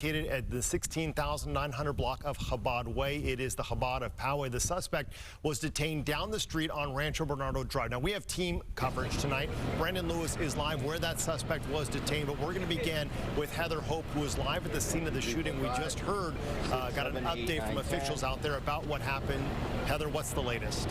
Located at the 16,900 block of Chabad Way. It is the Chabad of Poway. The suspect was detained down the street on Rancho Bernardo Drive. Now, we have team coverage tonight. Brandon Lewis is live where that suspect was detained, but we're going to begin with Heather Hope, who is live at the scene of the shooting. We just heard, got an update from officials out there about what happened. Heather, what's the latest?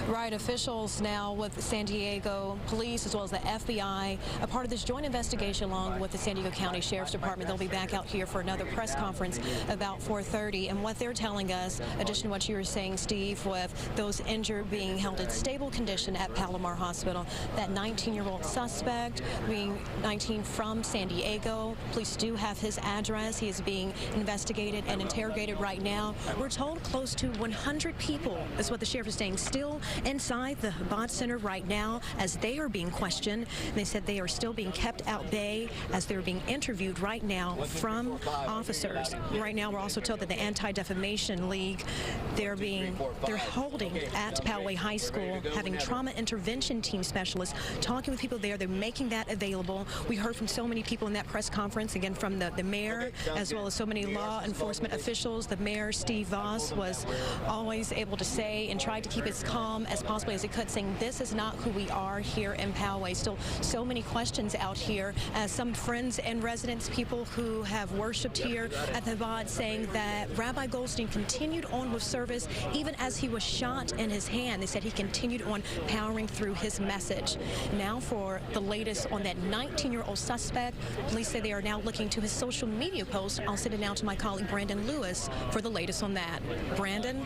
Right, officials now with San Diego Police as well as the FBI, a part of this joint investigation along with the San Diego County Sheriff's Department. They'll be back out here for another press conference about 4:30. And what they're telling us, in addition to what you were saying, Steve, with those injured being held in stable condition at Palomar Hospital, that 19-year-old suspect, being 19 from San Diego, police do have his address. He is being investigated and interrogated right now. We're told close to 100 people is what the sheriff is saying still inside the Chabad Center right now as they are being questioned. They said they are still being kept at bay as they're being interviewed right now from officers. Right now, we're also told that the Anti-Defamation League, they're holding at Poway High School, having trauma intervention team specialists, talking with people there. They're making that available. We heard from so many people in that press conference, again, from the mayor, as well as so many law enforcement officials. The mayor, Steve Voss, was always able to say and tried to keep as calm as possibly as he could, saying this is not who we are here in Poway. Still so many questions out here. Some friends and residents, people who have worshipped here at the Chabad, saying that Rabbi Goldstein continued on with service even as he was shot in his hand. They said he continued on powering through his message. Now for the latest on that 19-year-old suspect, police say they are now looking to his social media post. I'll send it now to my colleague Brandon Lewis for the latest on that. Brandon?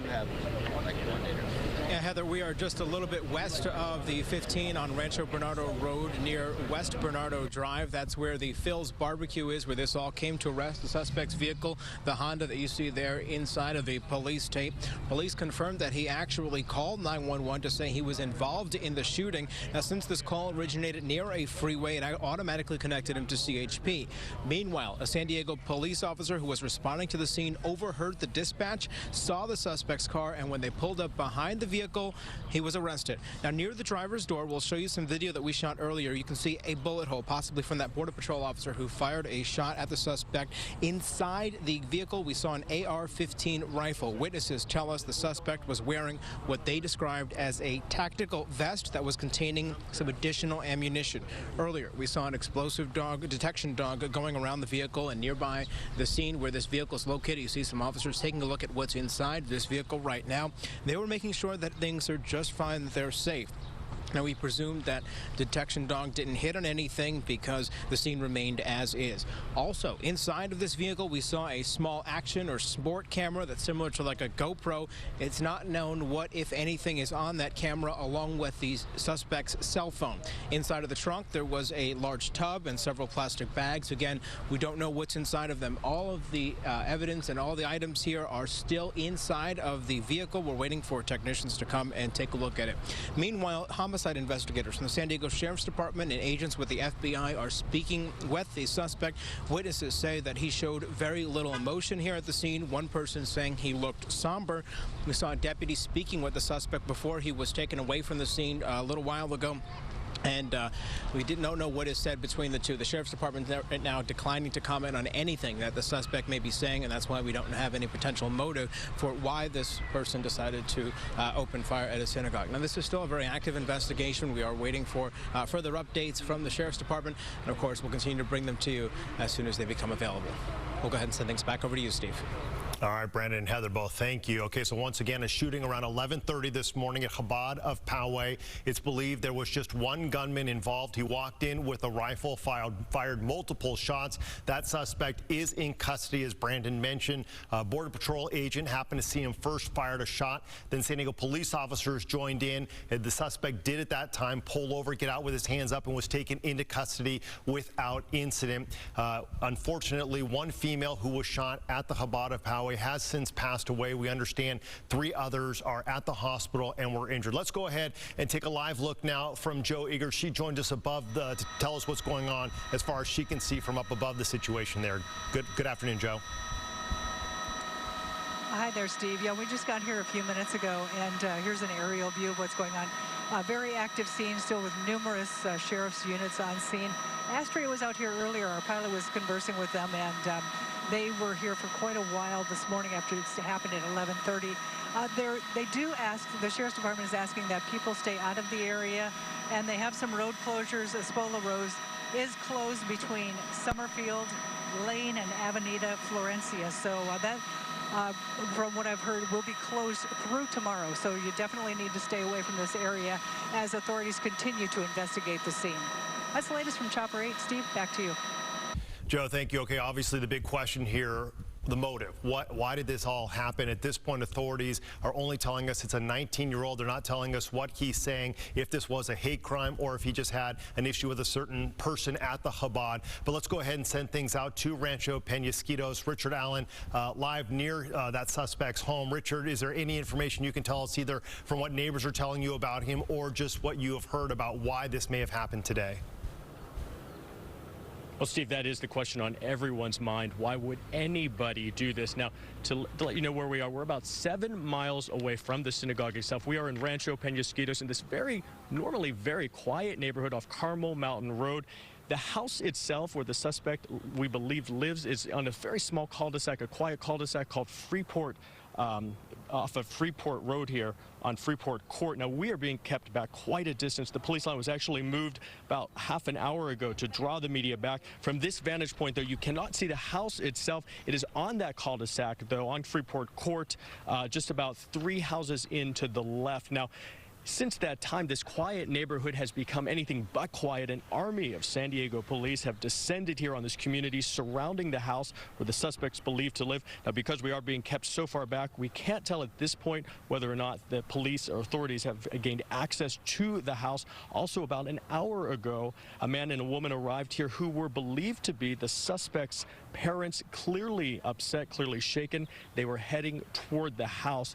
Yeah, Heather, we are just a little bit west of the 15 on Rancho Bernardo Road near West Bernardo Drive. That's where the Phil's Barbecue is, where this all came to rest. The suspect's vehicle, the Honda that you see there inside of the police tape. Police confirmed that he actually called 911 to say he was involved in the shooting. Now, since this call originated near a freeway, it automatically connected him to CHP. Meanwhile, a San Diego police officer who was responding to the scene overheard the dispatch, saw the suspect's car, and when they pulled up behind the vehicle, he was arrested. Now, near the driver's door, we'll show you some video that we shot earlier. You can see a bullet hole, possibly from that Border Patrol officer who fired a shot at the suspect. Inside the vehicle, we saw an AR-15 rifle. Witnesses tell us the suspect was wearing what they described as a tactical vest that was containing some additional ammunition. Earlier, we saw an explosive detection dog going around the vehicle, and nearby the scene where this vehicle is located, you see some officers taking a look at what's inside this vehicle right now. They were making sure that things are just fine, that they're safe. Now, we presumed that detection dog didn't hit on anything because the scene remained as is. Also, inside of this vehicle, we saw a small action or sport camera that's similar to like a GoPro. It's not known what, if anything, is on that camera, along with the suspect's cell phone. Inside of the trunk, there was a large tub and several plastic bags. Again, we don't know what's inside of them. All of the evidence and all the items here are still inside of the vehicle. We're waiting for technicians to come and take a look at it. Meanwhile, homicide investigators from the San Diego Sheriff's Department and agents with the FBI are speaking with the suspect. Witnesses say that he showed very little emotion here at the scene. One person saying he looked somber. We saw a deputy speaking with the suspect before he was taken away from the scene a little while ago. And we didn't know what is said between the two. The Sheriff's Department is now declining to comment on anything that the suspect may be saying, and that's why we don't have any potential motive for why this person decided to open fire at a synagogue. Now, this is still a very active investigation. We are waiting for further updates from the Sheriff's Department, and of course, we'll continue to bring them to you as soon as they become available. We'll go ahead and send things back over to you, Steve. All right, Brandon and Heather, both thank you. Okay, so once again, a shooting around 11:30 this morning at Chabad of Poway. It's believed there was just one gunman involved. He walked in with a rifle, fired multiple shots. That suspect is in custody, as Brandon mentioned. Border Patrol agent happened to see him first, fired a shot. Then San Diego police officers joined in. The suspect did at that time pull over, get out with his hands up, and was taken into custody without incident. Unfortunately, one female who was shot at the Chabad of Poway has since passed away. We understand 3 others are at the hospital and were injured. Let's go ahead and take a live look now from Jo Eager. She joined us above to tell us what's going on as far as she can see from up above the situation there. Good afternoon, Jo. Hi there, Steve. Yeah, we just got here a few minutes ago, and here's an aerial view of what's going on. A very active scene still with numerous sheriff's units on scene. Astria was out here earlier. Our pilot was conversing with them, and they were here for quite a while this morning after it happened at 11:30. They do ask, the Sheriff's Department is asking that people stay out of the area, and they have some road closures. Espola Rd is closed between Summerfield Ln and Avenida Florencia. So that, from what I've heard, will be closed through tomorrow. So you definitely need to stay away from this area as authorities continue to investigate the scene. That's the latest from Chopper 8. Steve, back to you. Joe, thank you. Okay, obviously the big question here, the motive. Why did this all happen? At this point, authorities are only telling us it's a 19-year-old. They're not telling us what he's saying, if this was a hate crime or if he just had an issue with a certain person at the Chabad. But let's go ahead and send things out to Rancho Penasquitos. Richard Allen, live near that suspect's home. Richard, is there any information you can tell us, either from what neighbors are telling you about him or just what you have heard about why this may have happened today? Well, Steve, that is the question on everyone's mind. Why would anybody do this? Now, to let you know where we are, we're about 7 miles away from the synagogue itself. We are in Rancho Penasquitos in this normally very quiet neighborhood off Carmel Mountain Road. The house itself, where the suspect, we believe, lives, is on a very small cul-de-sac, a quiet cul-de-sac called Freeport, off of Freeport Road here on Freeport Court. Now, we are being kept back quite a distance. The police line was actually moved about half an hour ago to draw the media back. From this vantage point, though, you cannot see the house itself. It is on that cul-de-sac, though, on Freeport Court, just about 3 houses in to the left. Now, since that time, this quiet neighborhood has become anything but quiet. An army of San Diego police have descended here on this community surrounding the house where the suspect's believed to live. Now, because we are being kept so far back, we can't tell at this point whether or not the police or authorities have gained access to the house. Also, about an hour ago, a man and a woman arrived here who were believed to be the suspect's parents, clearly upset, clearly shaken. They were heading toward the house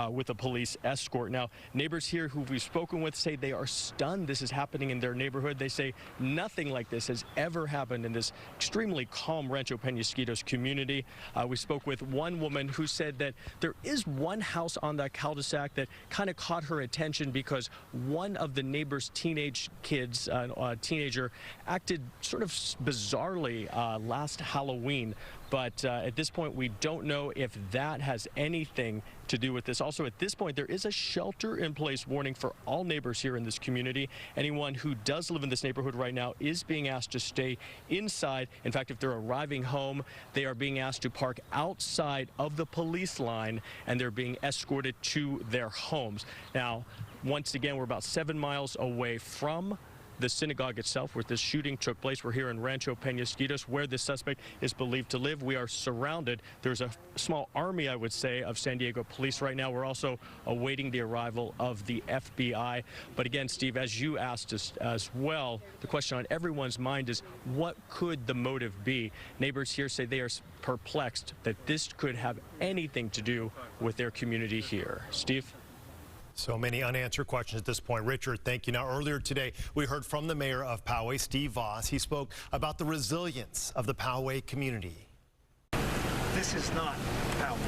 with a police escort. Now, neighbors here who we've spoken with say they are stunned this is happening in their neighborhood. They say nothing like this has ever happened in this extremely calm Rancho Penasquitos community. We spoke with one woman who said that there is one house on that cul-de-sac that kind of caught her attention because one of the neighbor's teenage kids, a teenager, acted sort of bizarrely last Halloween. But at this point, we don't know if that has anything to do with this. Also, at this point, there is a shelter-in-place warning for all neighbors here in this community. Anyone who does live in this neighborhood right now is being asked to stay inside. In fact, if they're arriving home, they are being asked to park outside of the police line, and they're being escorted to their homes. Now, once again, we're about 7 miles away from the synagogue itself where this shooting took place. We're here in Rancho Penasquitos where the suspect is believed to live. We are surrounded. There's a small army, I would say, of San Diego police right now. We're also awaiting the arrival of the FBI. But again, Steve, as you asked us as well, the question on everyone's mind is what could the motive be? Neighbors here say they are perplexed that this could have anything to do with their community here. Steve? So many unanswered questions at this point. Richard, thank you. Now, earlier today, we heard from the mayor of Poway, Steve Voss. He spoke about the resilience of the Poway community. This is not Poway.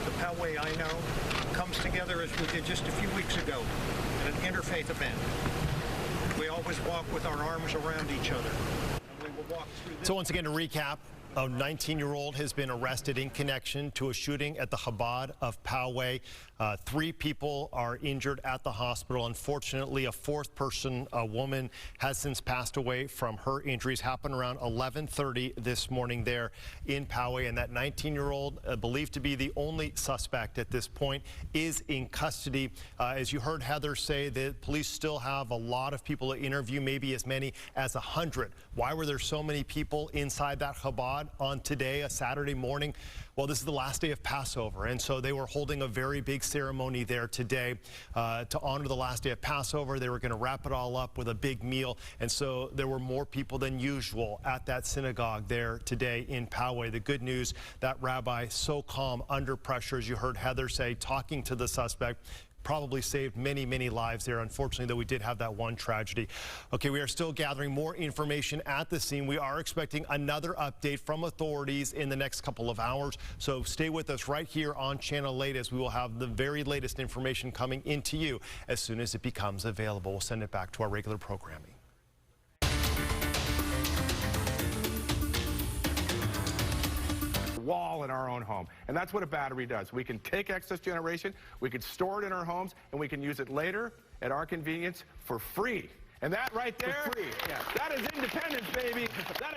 The Poway I know comes together as we did just a few weeks ago at an interfaith event. We always walk with our arms around each other. And we will walk through this. So once again, to recap, a 19-year-old has been arrested in connection to a shooting at the Chabad of Poway. 3 people are injured at the hospital. Unfortunately, a 4th person, a woman, has since passed away from her injuries. Happened around 11:30 this morning there in Poway. And that 19-year-old, believed to be the only suspect at this point, is in custody. As you heard Heather say, the police still have a lot of people to interview, maybe as many as 100. Why were there so many people inside that Chabad on today, a Saturday morning? Well, this is the last day of Passover, and so they were holding a very big ceremony there today to honor the last day of Passover. They were going to wrap it all up with a big meal, and so there were more people than usual at that synagogue there today in Poway. The good news, that rabbi, so calm under pressure, as you heard Heather say, talking to the suspect, probably saved many, many lives there. Unfortunately, though, we did have that one tragedy. Okay, we are still gathering more information at the scene. We are expecting another update from authorities in the next couple of hours. So stay with us right here on Channel 8 as we will have the very latest information coming into you as soon as it becomes available. We'll send it back to our regular programming. wall in our own home. And that's what a battery does. We can take excess generation, we can store it in our homes, and we can use it later at our convenience for free. And that right there, that is independence, baby. That is